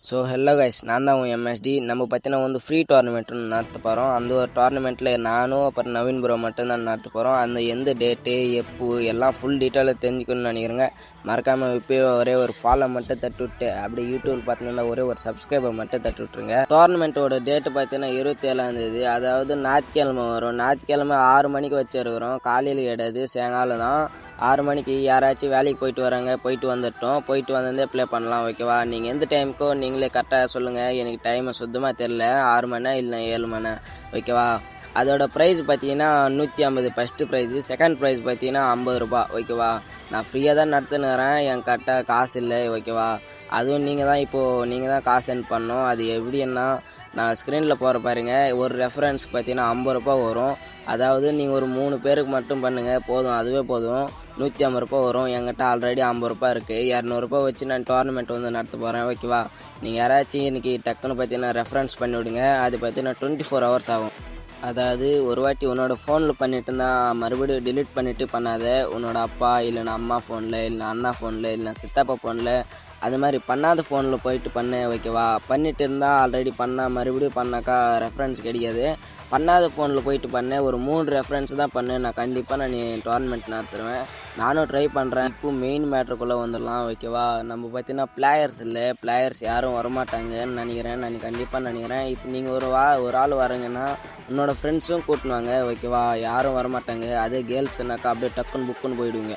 So hello guys, நான் தான் உன் எம்எஸ்டி. நம்ம பார்த்தீங்கன்னா ஃப்ரீ டோர்னமெண்ட் நடத்த போகிறோம். அந்த ஒரு டோர்னமெண்ட்டில் நானும் அப்புறம் நவீன் ப்ரோ மட்டும்தான் நடத்த போகிறோம். அந்த எந்த டேட்டு எப்போ எல்லாம் ஃபுல் டீட்டெயிலாக தெரிஞ்சுக்கணும்னு நினைக்கிறேங்க. மறக்காமல் இப்போயே ஒரே ஒரு ஃபாலோ மட்டும் தட்டி விட்டு அப்படி யூடியூப் பார்த்தீங்கன்னா ஒரே ஒரு சப்ஸ்கிரைபர் மட்டும் தட்டி விட்ருங்க. டோர்னமெண்ட்டோட டேட்டு பார்த்தீங்கன்னா 27ஆம் தேதி, அதாவது ஞாயிற்றுக்கிழமை வரும். ஞாயிற்றுக்கிழமை 6 மணிக்கு வச்சுருக்கிறோம். காலையில் கிடையாது, சாயங்காலம் தான் 6 மணிக்கு. யாராச்சும் வேலைக்கு போயிட்டு வராங்க, போயிட்டு வந்துட்டோம். போயிட்டு வந்தே ப்ளே பண்ணலாம், ஓகேவா? நீங்கள் எந்த டைமுக்கோ நீங்களே கரெக்டாக சொல்லுங்கள். எனக்கு டைமை சுத்தமாக தெரில, 6 மணி இல்லை 7 மணி, ஓகேவா? அதோட ப்ரைஸ் பார்த்தீங்கன்னா 150 ஃபஸ்ட்டு ப்ரைஸு. செகண்ட் ப்ரைஸ் பார்த்தீங்கன்னா 50 ரூபா, ஓகேவா? நான் ஃப்ரீயாக தான் நடத்துனுறேன், என் கரெக்டாக காசு இல்லை, ஓகேவா? அதுவும் நீங்கள் தான் காசு சென்ட் பண்ணணும். அது எப்படின்னா, நான் ஸ்க்ரீனில் போகிற பாருங்க, ஒரு ரெஃபரன்ஸ்க்கு பார்த்தீங்கன்னா 50 ரூபா வரும். அதாவது நீங்கள் ஒரு 3 பேருக்கு மட்டும் பண்ணுங்கள் போதும், அதுவே போதும். 150 ரூபா வரும். என்கிட்ட ஆல்ரெடி 50 ரூபா இருக்குது. 200 ரூபா வச்சு நான் டோர்னமெண்ட் நடத்த போகிறேன், ஓகேவா? நீங்கள் யாராச்சும் இன்றைக்கி டக்குன்னு பார்த்தீங்கன்னா ரெஃபரன்ஸ் பண்ணி விடுங்க. அது பார்த்தீங்கன்னா 24 ஹவர்ஸ் ஆகும். அதாவது ஒரு வாட்டி உன்னோட ஃபோனில் பண்ணிட்டு இருந்தால் மறுபடியும் டிலீட் பண்ணிவிட்டு பண்ணாத. உன்னோட அப்பா இல்லைனா அம்மா ஃபோனில், இல்லைனா அண்ணா ஃபோனில், இல்லைனா சித்தப்பா ஃபோனில், அது மாதிரி பண்ணாத ஃபோனில் போயிட்டு பண்ணு, ஓகேவா? பண்ணிட்டு இருந்தால் ஆல்ரெடி பண்ணால் மறுபடியும் பண்ணாக்கா ரெஃபரன்ஸ் கிடைக்காது. பண்ணாத ஃபோனில் போயிட்டு பண்ண ஒரு 3 ரெஃபரன்ஸ் தான் பண்ணு. நான் கண்டிப்பாக டோர்னமெண்ட் நடத்துருவேன். நானும் ட்ரை பண்ணுறேன். இப்போ மெயின் மேட்ருக்குள்ளே வந்துடலாம், ஓகேவா? நம்ம பார்த்தீங்கன்னா பிளேயர்ஸ் யாரும் வரமாட்டாங்கன்னு நினைக்கிறேன். நான் கண்டிப்பாக நினைக்கிறேன். இப்போ நீங்கள் ஒரு ஆள் வரீங்கன்னா உன்னோட ஃப்ரெண்ட்ஸும் கூட்டினுவாங்க, ஓகேவா? யாரும் வரமாட்டாங்க. அதே கேர்ள்ஸ்னாக்கா அப்படியே டக்குன்னு புக்குன்னு போயிடுவீங்க.